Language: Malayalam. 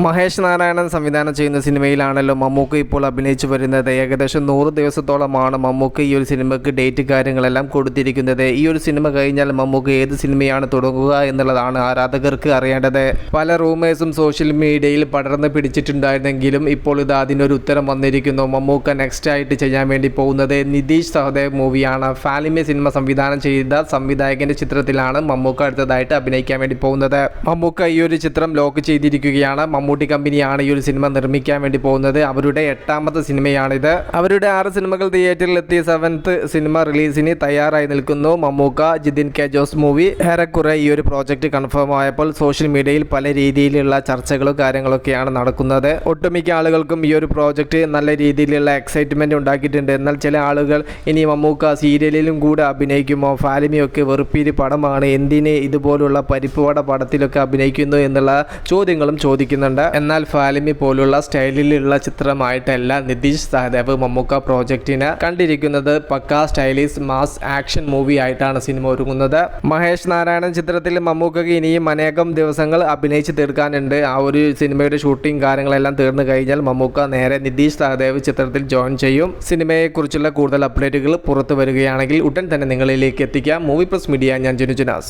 മഹേഷ് നാരായണൻ സംവിധാനം ചെയ്യുന്ന സിനിമയിലാണല്ലോ മമ്മൂക്ക ഇപ്പോൾ അഭിനയിച്ചു വരുന്നത്. ഏകദേശം 100 ദിവസത്തോളമാണ് മമ്മൂക്ക ഈ ഒരു സിനിമയ്ക്ക് ഡേറ്റ് കാര്യങ്ങളെല്ലാം കൊടുത്തിരിക്കുന്നത്. ഈ ഒരു സിനിമ കഴിഞ്ഞാൽ മമ്മൂക്ക ഏത് സിനിമയാണ് തുടങ്ങുക എന്നുള്ളതാണ് ആരാധകർക്ക് അറിയേണ്ടത്. പല റൂമേഴ്സും സോഷ്യൽ മീഡിയയിൽ പടർന്ന് പിടിച്ചിട്ടുണ്ടായിരുന്നെങ്കിലും ഇപ്പോൾ ഇത് അതിനൊരു ഉത്തരം വന്നിരിക്കുന്നു. മമ്മൂക്ക നെക്സ്റ്റ് ആയിട്ട് ചെയ്യാൻ വേണ്ടി പോകുന്നത് നിതീഷ് സഹദേവ് മൂവിയാണ്. ഫാലിമി സിനിമ സംവിധാനം ചെയ്ത സംവിധായകന്റെ ചിത്രത്തിലാണ് മമ്മൂക്ക അടുത്തതായിട്ട് അഭിനയിക്കാൻ വേണ്ടി പോകുന്നത്. മമ്മൂക്ക ഈ ഒരു ചിത്രം ലോക്ക് ചെയ്തിരിക്കുകയാണ്. മമ്മൂട്ടി കമ്പനിയാണ് ഈ ഒരു സിനിമ നിർമ്മിക്കാൻ വേണ്ടി പോകുന്നത്. അവരുടെ 8ാമത്തെ സിനിമയാണിത്. അവരുടെ 6 സിനിമകൾ തിയേറ്ററിലെത്തിയ 7th സിനിമ റിലീസിന് തയ്യാറായി നിൽക്കുന്നു. മമ്മൂക്ക ജിതിൻ കെ ജോസ് മൂവി ഏറെക്കുറെ ഈ ഒരു പ്രോജക്റ്റ് കൺഫേം ആയപ്പോൾ സോഷ്യൽ മീഡിയയിൽ പല രീതിയിലുള്ള ചർച്ചകളും കാര്യങ്ങളൊക്കെയാണ് നടക്കുന്നത്. ഒട്ടുമിക്ക ആളുകൾക്കും ഈ ഒരു പ്രോജക്റ്റ് നല്ല രീതിയിലുള്ള എക്സൈറ്റ്മെന്റ് ഉണ്ടാക്കിയിട്ടുണ്ട്. എന്നാൽ ചില ആളുകൾ ഇനി മമ്മൂക്ക സീരിയലിലും കൂടെ അഭിനയിക്കുമോ, ഫാലിമിയൊക്കെ വെറുപ്പീര് പടമാണ്, എന്തിന് ഇതുപോലുള്ള പരിപ്പുവട പടത്തിലൊക്കെ അഭിനയിക്കുന്നു എന്നുള്ള ചോദ്യങ്ങളും ചോദിക്കുന്നുണ്ട്. എന്നാൽ ഫാലിമി പോലുള്ള സ്റ്റൈലിലുള്ള ചിത്രമായിട്ടല്ല നിതീഷ് സഹദേവ് മമ്മൂക്ക പ്രോജക്റ്റിന് കണ്ടിരിക്കുന്നത്. പക്കാ സ്റ്റൈലിഷ് മാസ് ആക്ഷൻ മൂവി ആയിട്ടാണ് സിനിമ ഒരുങ്ങുന്നത്. മഹേഷ് നാരായണൻ ചിത്രത്തിൽ മമ്മൂക്കയ്ക്ക് ഇനിയും അനേകം ദിവസങ്ങൾ അഭിനയിച്ച് തീർക്കാനുണ്ട്. ആ ഒരു സിനിമയുടെ ഷൂട്ടിംഗ് കാര്യങ്ങളെല്ലാം തീർന്നു കഴിഞ്ഞാൽ മമ്മൂക്ക നേരെ നിതീഷ് സഹദേവ് ചിത്രത്തിൽ ജോയിൻ ചെയ്യും. സിനിമയെക്കുറിച്ചുള്ള കൂടുതൽ അപ്ഡേറ്റുകൾ പുറത്തു വരികയാണെങ്കിൽ ഉടൻ തന്നെ നിങ്ങളിലേക്ക് എത്തിക്കാം. മൂവി പ്ലസ് മീഡിയ, ഞാൻ ജിനുജനാസ്.